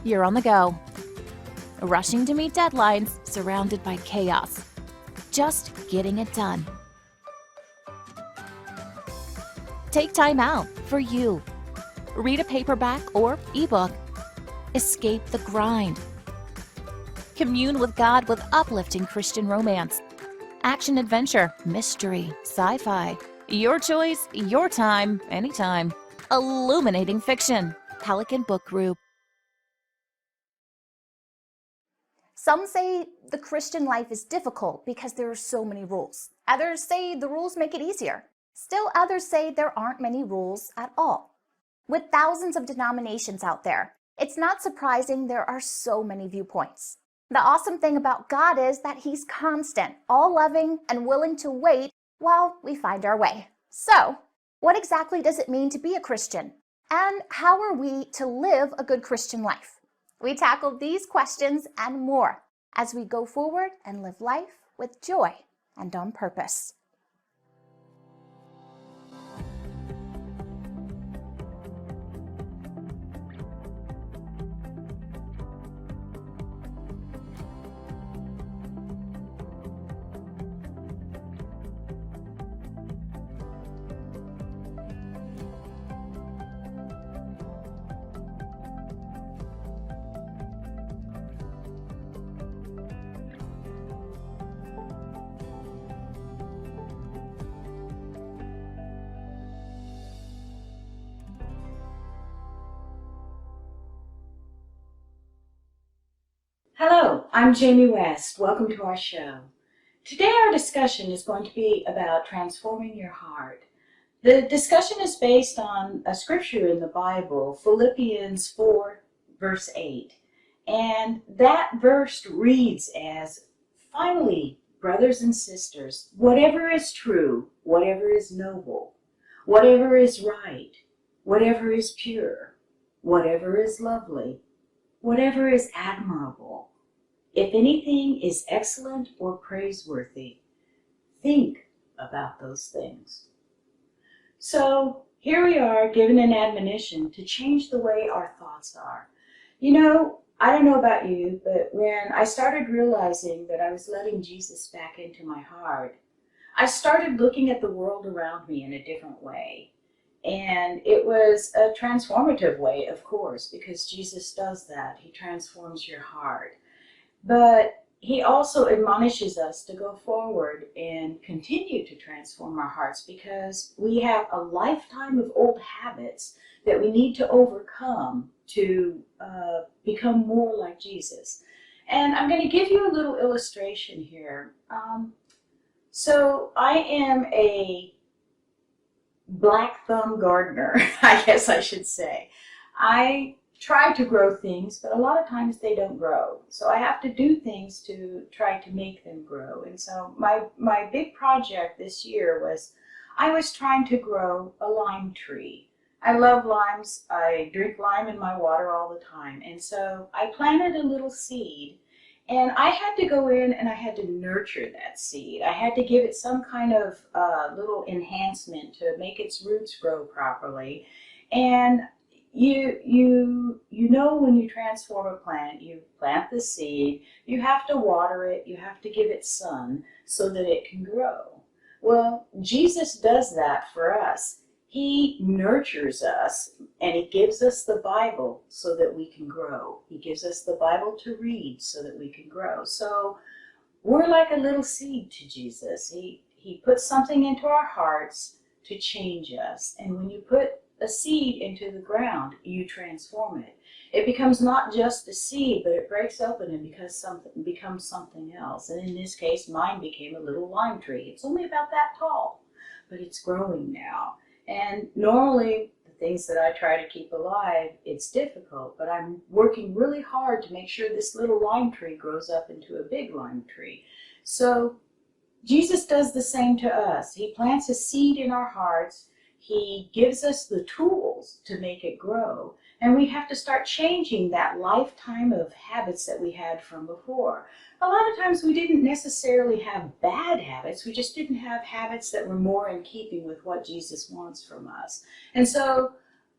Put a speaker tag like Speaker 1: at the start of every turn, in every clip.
Speaker 1: You're on the go, rushing to meet deadlines, surrounded by chaos, just getting it done. Take time out for you. Read a paperback or ebook. Escape the grind. Commune with God with uplifting Christian romance, action-adventure, mystery, sci-fi. Your choice, your time, anytime. Illuminating fiction. Pelican Book Group.
Speaker 2: Some say the Christian life is difficult because there are so many rules. Others say the rules make it easier. Still others say there aren't many rules at all. With thousands of denominations out there, it's not surprising there are so many viewpoints. The awesome thing about God is that He's constant, all-loving, and willing to wait while we find our way. So, what exactly does it mean to be a Christian? And how are we to live a good Christian life? We tackle these questions and more as we go forward and live life with joy and on purpose.
Speaker 3: Hello, I'm Jamie West. Welcome to our show. Today our discussion is going to be about transforming your heart. The discussion is based on a scripture in the Bible, Philippians 4, verse 8. And that verse reads as, "Finally, brothers and sisters, whatever is true, whatever is noble, whatever is right, whatever is pure, whatever is lovely, whatever is admirable, if anything is excellent or praiseworthy, think about those things." So here we are given an admonition to change the way our thoughts are. You know, I don't know about you, but when I started realizing that I was letting Jesus back into my heart, I started looking at the world around me in a different way. And it was a transformative way, of course, because Jesus does that. He transforms your heart. But He also admonishes us to go forward and continue to transform our hearts because we have a lifetime of old habits that we need to overcome to become more like Jesus. And I'm going to give you a little illustration here. So I am a black thumb gardener, I guess I should say. I try to grow things, but a lot of times they don't grow. So I have to do things to try to make them grow. And so my big project this year was I was trying to grow a lime tree. I love limes. I drink lime in my water all the time. And so I planted a little seed. And I had to go in and I had to nurture that seed. I had to give it some kind of little enhancement to make its roots grow properly. And you know when you transform a plant, you plant the seed, you have to water it, you have to give it sun so that it can grow. Well, Jesus does that for us. He nurtures us and He gives us the Bible so that we can grow. He gives us the Bible to read so that we can grow. So we're like a little seed to Jesus. He puts something into our hearts to change us. And when you put a seed into the ground, you transform it. It becomes not just a seed, but it breaks open and becomes something else. And in this case, mine became a little lime tree. It's only about that tall, but it's growing now. And normally, the things that I try to keep alive, it's difficult, but I'm working really hard to make sure this little lime tree grows up into a big lime tree. So Jesus does the same to us. He plants a seed in our hearts. He gives us the tools to make it grow. And we have to start changing that lifetime of habits that we had from before. A lot of times we didn't necessarily have bad habits. We just didn't have habits that were more in keeping with what Jesus wants from us. And so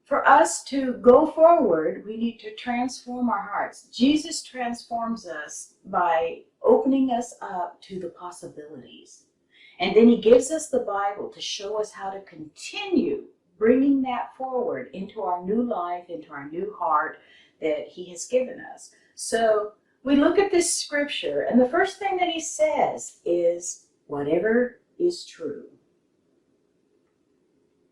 Speaker 3: for us to go forward, we need to transform our hearts. Jesus transforms us by opening us up to the possibilities. And then he gives us the Bible to show us how to continue bringing that forward into our new life, into our new heart that he has given us. So we look at this scripture, and the first thing that he says is, whatever is true.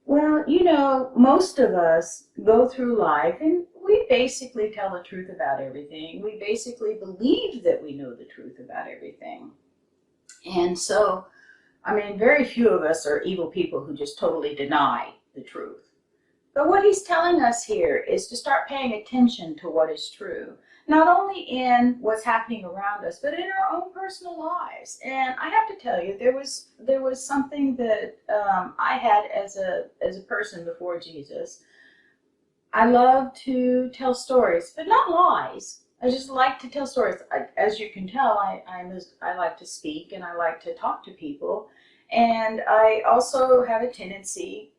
Speaker 3: Well, you know, most of us go through life and we basically tell the truth about everything. We basically believe that we know the truth about everything. And so, I mean, very few of us are evil people who just totally deny the truth. But what he's telling us here is to start paying attention to what is true. Not only in what's happening around us, but in our own personal lives. And I have to tell you, there was something that I had as a person before Jesus. I love to tell stories, but not lies. I just like to tell stories. As you can tell, I like to speak and I like to talk to people. And I also have a tendency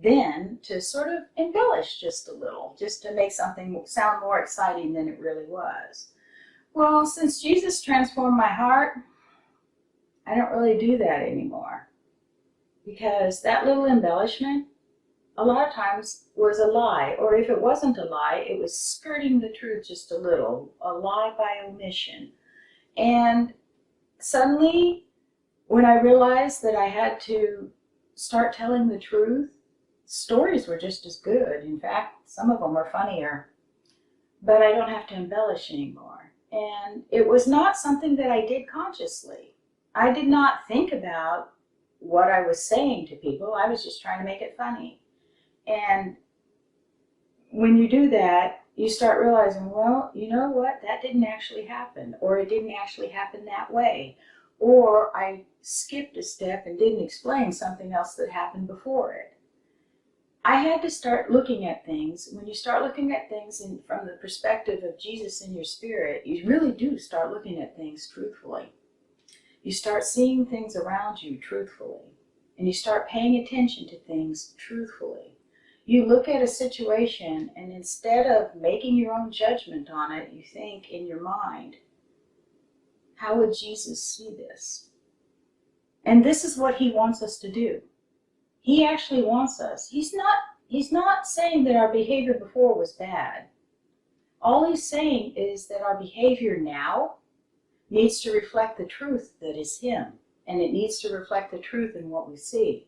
Speaker 3: then to sort of embellish just a little, just to make something sound more exciting than it really was. Well, since Jesus transformed my heart, I don't really do that anymore, because that little embellishment a lot of times was a lie, or if it wasn't a lie, it was skirting the truth just a little, a lie by omission. And suddenly, when I realized that I had to start telling the truth, stories were just as good. In fact, some of them were funnier. But I don't have to embellish anymore. And it was not something that I did consciously. I did not think about what I was saying to people. I was just trying to make it funny. And when you do that, you start realizing, well, you know what? That didn't actually happen. Or it didn't actually happen that way. Or I skipped a step and didn't explain something else that happened before it. I had to start looking at things. When you start looking at things from the perspective of Jesus in your spirit, you really do start looking at things truthfully. You start seeing things around you truthfully. And you start paying attention to things truthfully. You look at a situation, and instead of making your own judgment on it, you think in your mind, how would Jesus see this? And this is what he wants us to do. He actually wants us. He's not saying that our behavior before was bad. All he's saying is that our behavior now needs to reflect the truth that is him, and it needs to reflect the truth in what we see.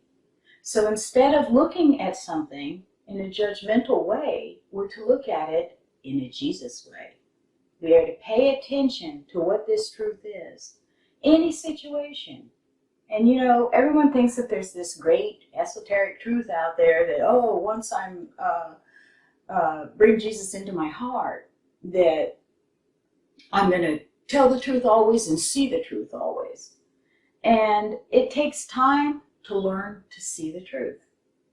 Speaker 3: So instead of looking at something in a judgmental way, we're to look at it in a Jesus way. We are to pay attention to what this truth is. Any situation. And you know, everyone thinks that there's this great esoteric truth out there that, oh, once I'm bring Jesus into my heart, that I'm going to tell the truth always and see the truth always. And it takes time to learn to see the truth.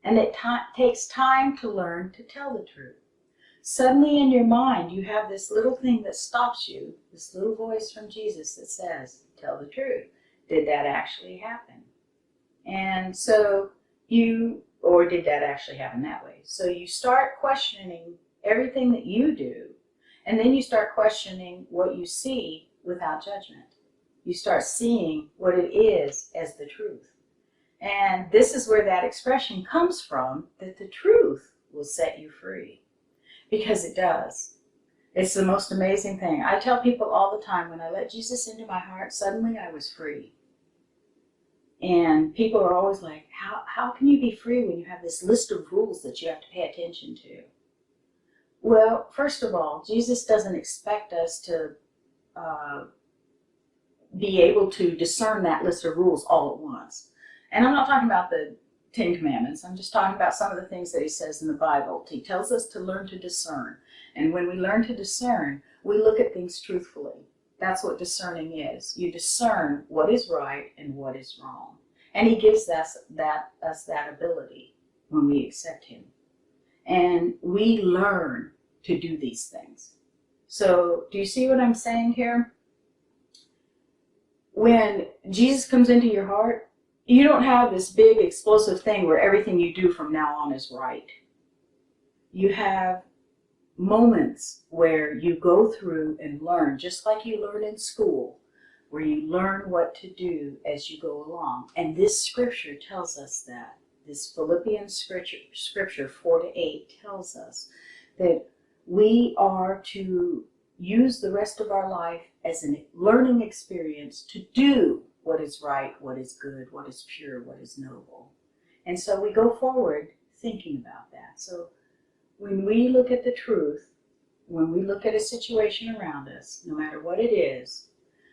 Speaker 3: And it takes time to learn to tell the truth. Suddenly in your mind, you have this little thing that stops you, this little voice from Jesus that says, tell the truth. Did that actually happen? And so or did that actually happen that way? So you start questioning everything that you do, and then you start questioning what you see without judgment. You start seeing what it is as the truth. And this is where that expression comes from, that the truth will set you free. Because it does. It's the most amazing thing. I tell people all the time, when I let Jesus into my heart, suddenly I was free. And people are always like, how can you be free when you have this list of rules that you have to pay attention to? Well, first of all, Jesus doesn't expect us to be able to discern that list of rules all at once. And I'm not talking about the 10 Commandments. I'm just talking about some of the things that he says in the Bible. He tells us to learn to discern. And when we learn to discern, we look at things truthfully. That's what discerning is. You discern what is right and what is wrong. And he gives us that ability when we accept him. And we learn to do these things. So do you see what I'm saying here? When Jesus comes into your heart, you don't have this big explosive thing where everything you do from now on is right. You have moments where you go through and learn, just like you learn in school, where you learn what to do as you go along. And this scripture tells us that. This Philippians scripture 4-8 tells us that we are to use the rest of our life as a learning experience to do what is right, what is good, what is pure, what is noble. And so we go forward thinking about that. So when we look at the truth, when we look at a situation around us, no matter what it is,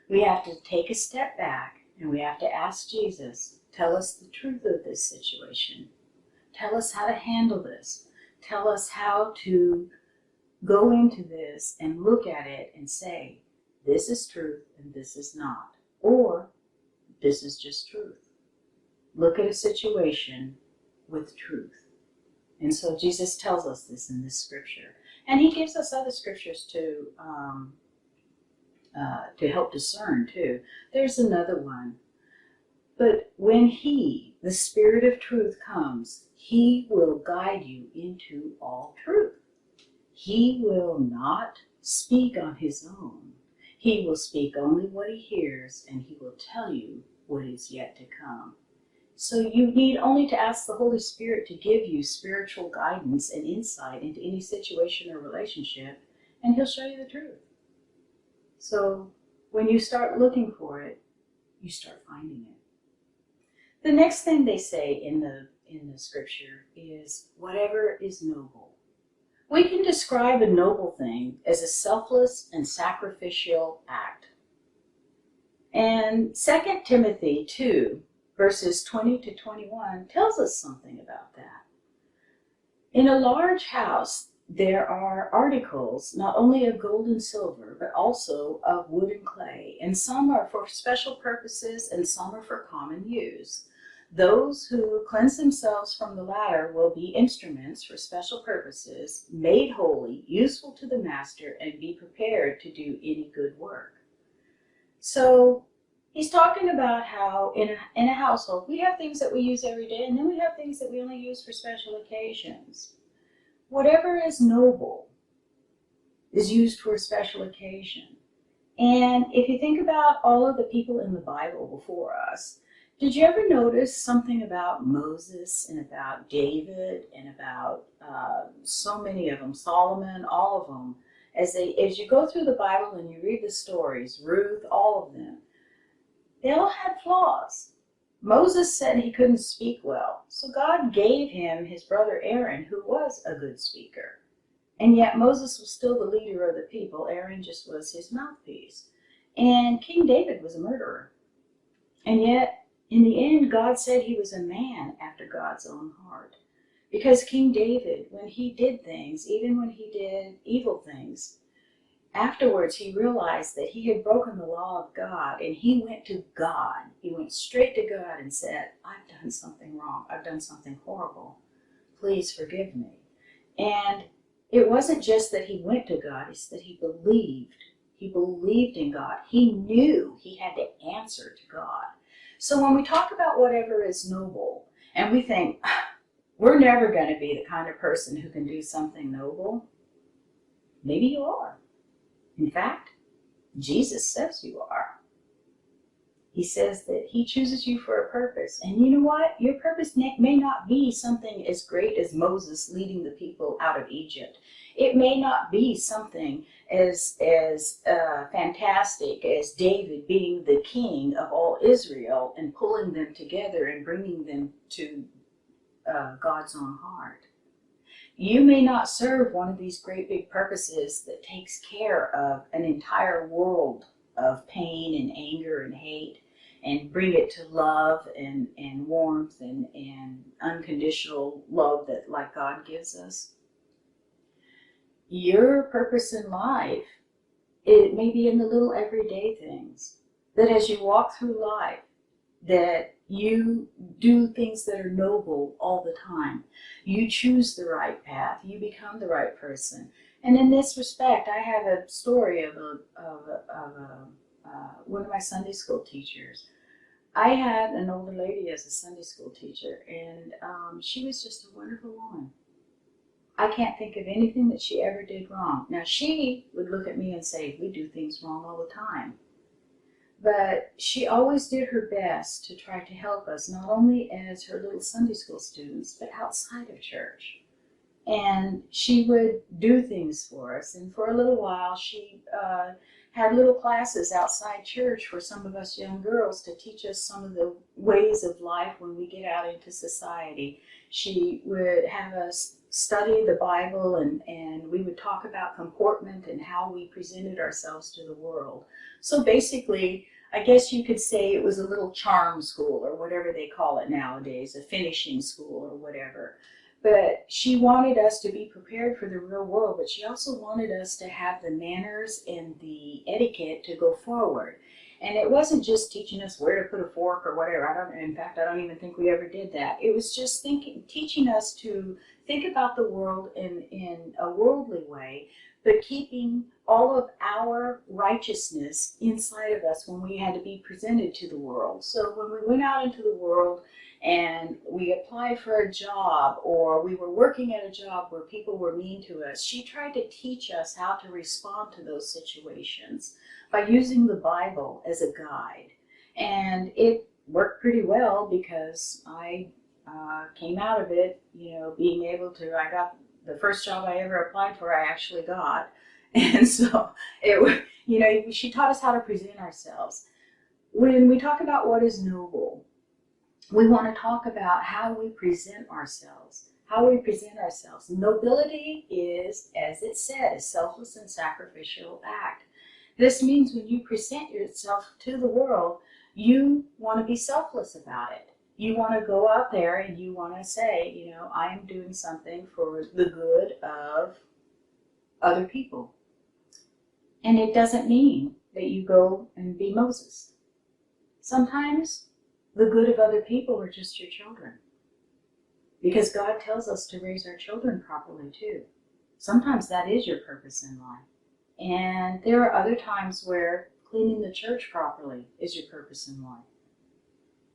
Speaker 3: we have to take a step back and we have to ask Jesus, tell us the truth of this situation. Tell us how to handle this. Tell us how to go into this and look at it and say, this is truth and this is not. Or, this is just truth. Look at a situation with truth. And so Jesus tells us this in this scripture. And he gives us other scriptures to help discern too. There's another one. But when he, the Spirit of truth, comes, he will guide you into all truth. He will not speak on his own. He will speak only what he hears, and he will tell you what is yet to come. So you need only to ask the Holy Spirit to give you spiritual guidance and insight into any situation or relationship, and he'll show you the truth. So when you start looking for it, you start finding it. The next thing they say in the scripture is whatever is noble. We can describe a noble thing as a selfless and sacrificial act. And 2 Timothy 2, verses 20-21 tells us something about that. In a large house, there are articles not only of gold and silver, but also of wood and clay, and some are for special purposes and some are for common use. Those who cleanse themselves from the latter will be instruments for special purposes, made holy, useful to the master, and be prepared to do any good work. So he's talking about how in a household we have things that we use every day, and then we have things that we only use for special occasions. Whatever is noble is used for a special occasion. And if you think about all of the people in the Bible before us, did you ever notice something about Moses and about David and about so many of them, Solomon, all of them, as you go through the Bible and you read the stories, Ruth, all of them, they all had flaws. Moses said he couldn't speak well, so God gave him his brother Aaron, who was a good speaker. And yet Moses was still the leader of the people. Aaron just was his mouthpiece. And King David was a murderer. And yet, in the end, God said he was a man after God's own heart. Because King David, when he did things, even when he did evil things, afterwards he realized that he had broken the law of God, and he went to God. He went straight to God and said, I've done something wrong. I've done something horrible. Please forgive me. And it wasn't just that he went to God, it's that he believed. He believed in God. He knew he had to answer to God. So when we talk about whatever is noble, and we think, we're never going to be the kind of person who can do something noble, maybe you are. In fact, Jesus says you are. He says that he chooses you for a purpose. And you know what? Your purpose may not be something as great as Moses leading the people out of Egypt. It may not be something as fantastic as David being the king of all Israel and pulling them together and bringing them to God's own heart. You may not serve one of these great big purposes that takes care of an entire world of pain and anger and hate and bring it to love and warmth and unconditional love that like God gives us. Your purpose in life, it may be in the little everyday things, that as you walk through life, that you do things that are noble all the time. You choose the right path. You become the right person. And in this respect, I have a story of one of my Sunday school teachers. I had an older lady as a Sunday school teacher, and she was just a wonderful woman. I can't think of anything that she ever did wrong. Now, she would look at me and say, we do things wrong all the time. But she always did her best to try to help us, not only as her little Sunday school students, but outside of church. And she would do things for us. And for a little while, she had little classes outside church for some of us young girls to teach us some of the ways of life when we get out into society. She would have us study the Bible, and we would talk about comportment and how we presented ourselves to the world. So basically, I guess you could say it was a little charm school, or whatever they call it nowadays, a finishing school or whatever. But she wanted us to be prepared for the real world, but she also wanted us to have the manners and the etiquette to go forward. And it wasn't just teaching us where to put a fork or whatever. In fact, I don't even think we ever did that. It was just teaching us to think about the world in a worldly way, but keeping all of our righteousness inside of us when we had to be presented to the world. So when we went out into the world and we applied for a job, or we were working at a job where people were mean to us, she tried to teach us how to respond to those situations by using the Bible as a guide. And it worked pretty well, because I came out of it, being able to, I got the first job I ever applied for, I actually got. And so, she taught us how to present ourselves. When we talk about what is noble, we want to talk about how we present ourselves. Nobility is, as it said, a selfless and sacrificial act. This means when you present yourself to the world, you want to be selfless about it. You want to go out there and you want to say, I am doing something for the good of other people. And it doesn't mean that you go and be Moses. Sometimes the good of other people are just your children, because God tells us to raise our children properly too. Sometimes that is your purpose in life. And there are other times where cleaning the church properly is your purpose in life.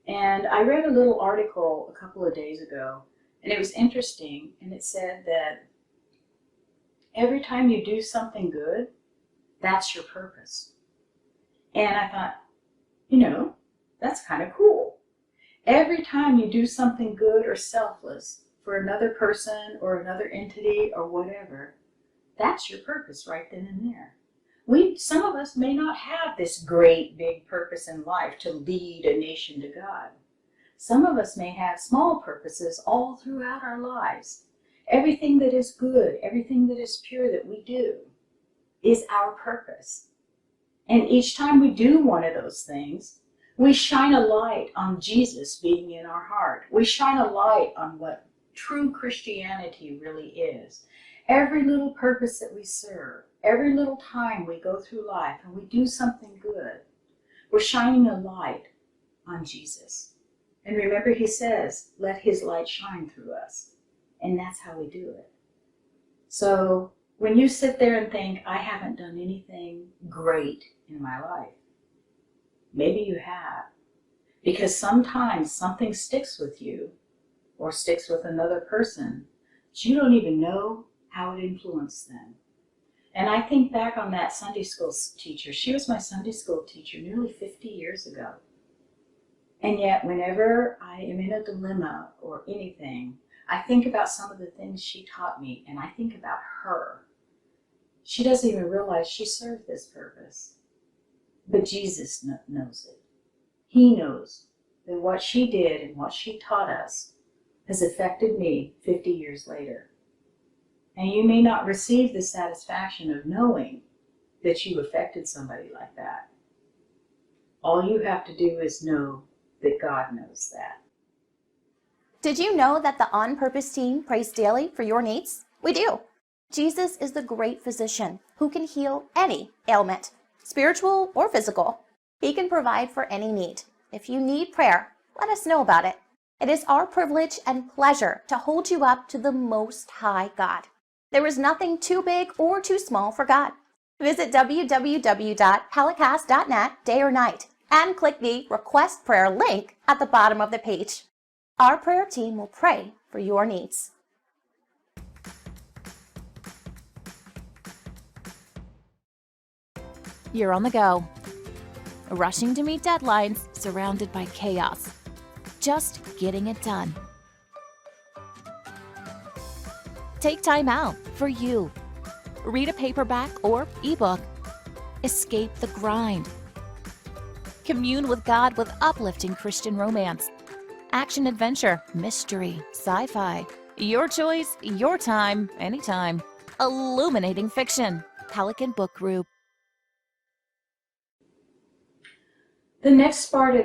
Speaker 3: And I read a little article a couple of days ago, and it was interesting, and it said that every time you do something good, that's your purpose. And I thought, that's kind of cool. Every time you do something good or selfless for another person or another entity or whatever, that's your purpose right then and there. Some of us may not have this great big purpose in life to lead a nation to God. Some of us may have small purposes all throughout our lives. Everything that is good, everything that is pure that we do is our purpose. And each time we do one of those things, we shine a light on Jesus being in our heart. We shine a light on what true Christianity really is. Every little purpose that we serve, every little time we go through life and we do something good, we're shining a light on Jesus. And remember, he says, let his light shine through us. And that's how we do it. So when you sit there and think, I haven't done anything great in my life, maybe you have. Because sometimes something sticks with you or sticks with another person, but you don't even know how it influenced them. And I think back on that Sunday school teacher. She was my Sunday school teacher nearly 50 years ago. And yet whenever I am in a dilemma or anything, I think about some of the things she taught me, and I think about her. She doesn't even realize she served this purpose. But Jesus knows it. He knows that what she did and what she taught us has affected me 50 years later. And you may not receive the satisfaction of knowing that you affected somebody like that. All you have to do is know that God knows that.
Speaker 2: Did you know that the On Purpose team prays daily for your needs? We do. Jesus is the great physician who can heal any ailment, spiritual or physical. He can provide for any need. If you need prayer, let us know about it. It is our privilege and pleasure to hold you up to the Most High God. There is nothing too big or too small for God. Visit www.palicast.net day or night and click the Request Prayer link at the bottom of the page. Our prayer team will pray for your needs.
Speaker 1: You're on the go, rushing to meet deadlines, surrounded by chaos, just getting it done. Take time out for you. Read a paperback or ebook. Escape the grind. Commune with God with uplifting Christian romance, action adventure, mystery, sci-fi. Your choice, your time, anytime. Illuminating fiction. Pelican Book Group.
Speaker 3: The next part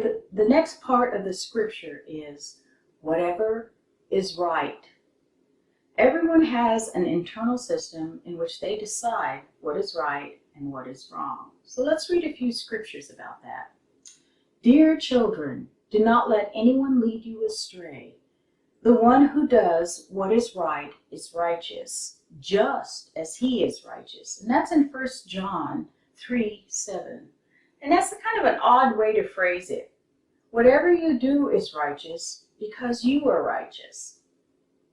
Speaker 3: of the scripture is whatever is right. Everyone has an internal system in which they decide what is right and what is wrong. So let's read a few scriptures about that. Dear children, do not let anyone lead you astray. The one who does what is right is righteous, just as he is righteous. And that's in 1 John 3:7. And that's kind of an odd way to phrase it. Whatever you do is righteous because you are righteous.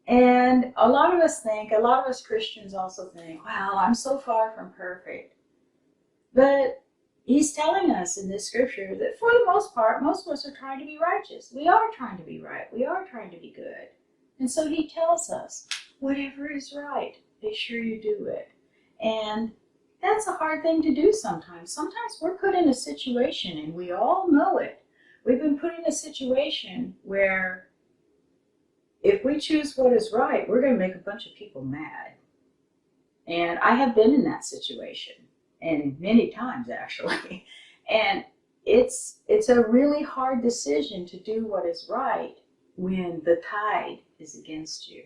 Speaker 3: And a lot of us Christians also think, wow, I'm so far from perfect. But he's telling us in this scripture that for the most part, most of us are trying to be righteous. We are trying to be right. We are trying to be good. And so he tells us, whatever is right, make sure you do it. And that's a hard thing to do sometimes. Sometimes we're put in a situation, and we all know it. We've been put in a situation where if we choose what is right, we're going to make a bunch of people mad. And I have been in that situation, and many times actually. And it's a really hard decision to do what is right when the tide is against you.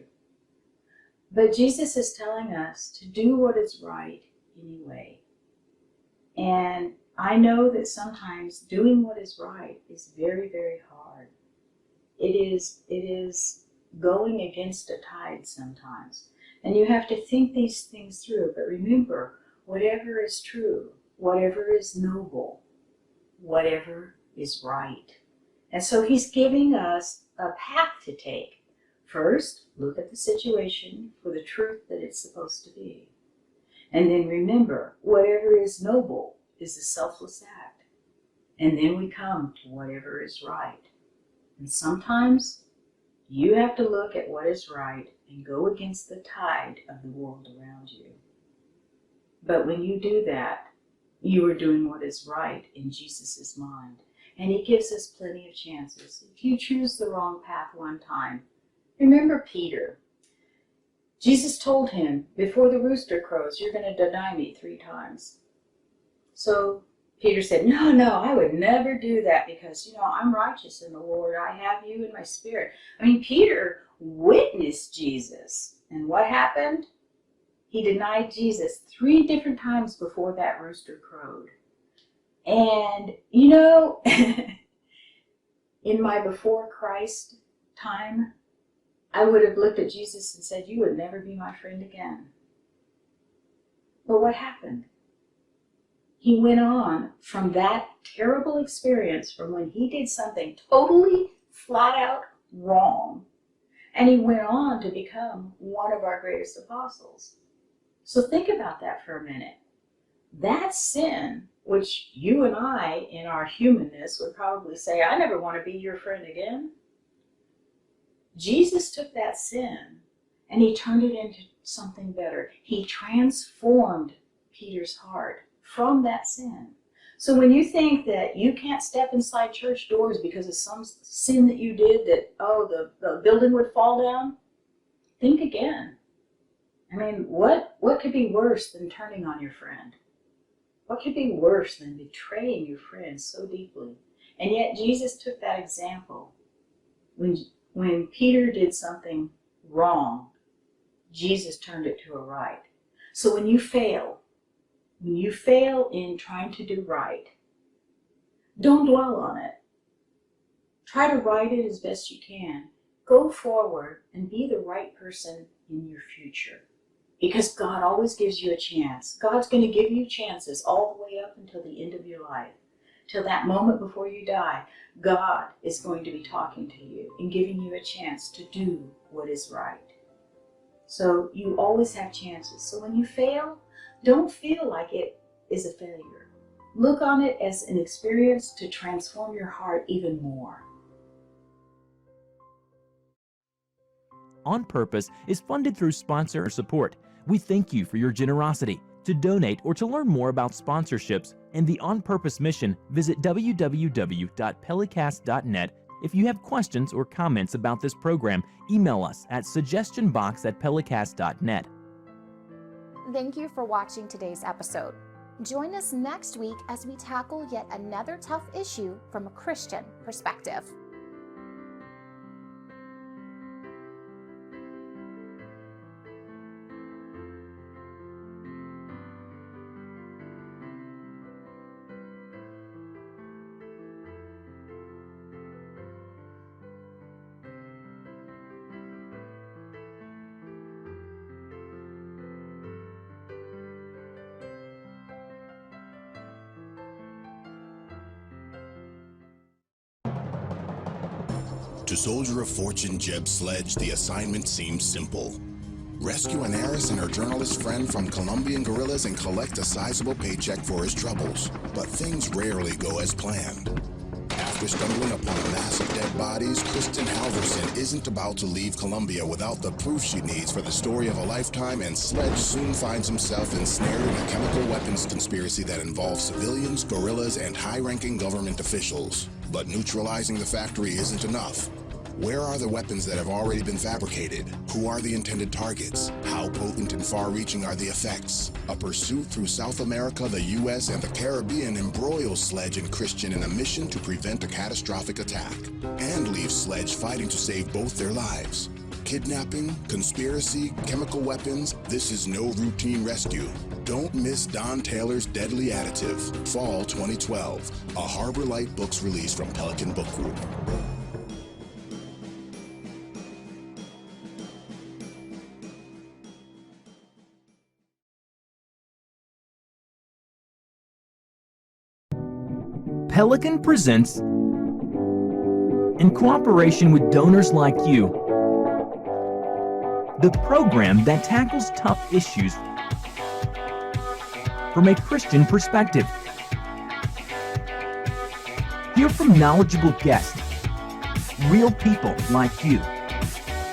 Speaker 3: But Jesus is telling us to do what is right anyway. And I know that sometimes doing what is right is very, very hard. It is going against a tide sometimes. And you have to think these things through. But remember, whatever is true, whatever is noble, whatever is right. And so he's giving us a path to take. First, look at the situation for the truth that it's supposed to be. And then remember, whatever is noble is a selfless act. And then we come to whatever is right. And sometimes you have to look at what is right and go against the tide of the world around you. But when you do that, you are doing what is right in Jesus' mind. And he gives us plenty of chances. If you choose the wrong path one time, remember Peter. Jesus told him, before the rooster crows, you're going to deny me 3 times. So Peter said, no, I would never do that because, I'm righteous in the Lord. I have you in my spirit. I mean, Peter witnessed Jesus. And what happened? He denied Jesus 3 different times before that rooster crowed. And, in my before Christ time, I would have looked at Jesus and said, you would never be my friend again. But what happened? He went on from that terrible experience from when he did something totally flat out wrong. And he went on to become one of our greatest apostles. So think about that for a minute. That sin, which you and I, in our humanness, would probably say, I never want to be your friend again. Jesus took that sin and he turned it into something better. He transformed Peter's heart from that sin. So when you think that you can't step inside church doors because of some sin that you did, that, the building would fall down, think again. I mean, what could be worse than turning on your friend? What could be worse than betraying your friend so deeply? And yet Jesus took that example. When Peter did something wrong, Jesus turned it to a right. So when you fail in trying to do right, don't dwell on it. Try to right it as best you can. Go forward and be the right person in your future. Because God always gives you a chance. God's going to give you chances all the way up until the end of your life. Till that moment before you die, God is going to be talking to you and giving you a chance to do what is right. So you always have chances. So when you fail, don't feel like it is a failure. Look on it as an experience to transform your heart even more.
Speaker 4: On Purpose is funded through sponsor support. We thank you for your generosity. To donate or to learn more about sponsorships and the On Purpose mission, visit www.pelicast.net. If you have questions or comments about this program, email us at suggestionbox@pelicast.net.
Speaker 2: Thank you for watching today's episode. Join us next week as we tackle yet another tough issue from a Christian perspective.
Speaker 5: To soldier of fortune Jeb Sledge, the assignment seemed simple. Rescue an heiress and her journalist friend from Colombian guerrillas and collect a sizable paycheck for his troubles. But things rarely go as planned. After stumbling upon a mass of dead bodies, Kristen Halverson isn't about to leave Colombia without the proof she needs for the story of a lifetime, and Sledge soon finds himself ensnared in a chemical weapons conspiracy that involves civilians, guerrillas, and high-ranking government officials. But neutralizing the factory isn't enough. Where are the weapons that have already been fabricated? Who are the intended targets? How potent and far-reaching are the effects? A pursuit through South America, the U.S., and the Caribbean embroils Sledge and Christian in a mission to prevent a catastrophic attack, and leaves Sledge fighting to save both their lives. Kidnapping, conspiracy, chemical weapons, this is no routine rescue. Don't miss Don Taylor's Deadly Additive, Fall 2012, a Harbor Light Books release from Pelican Book Group.
Speaker 4: Pelican presents, in cooperation with donors like you, the program that tackles tough issues from a Christian perspective. Hear from knowledgeable guests, real people like you,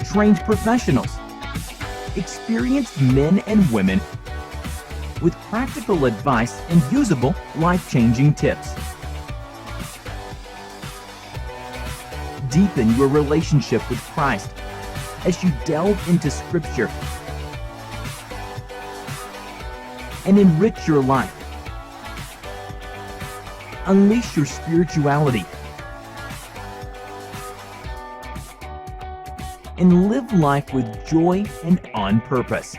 Speaker 4: trained professionals, experienced men and women with practical advice and usable life-changing tips. Deepen your relationship with Christ as you delve into Scripture and enrich your life. Unleash your spirituality and live life with joy and on purpose.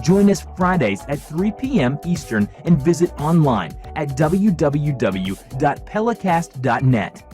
Speaker 4: Join us Fridays at 3 p.m. Eastern and visit online at www.pelicast.net.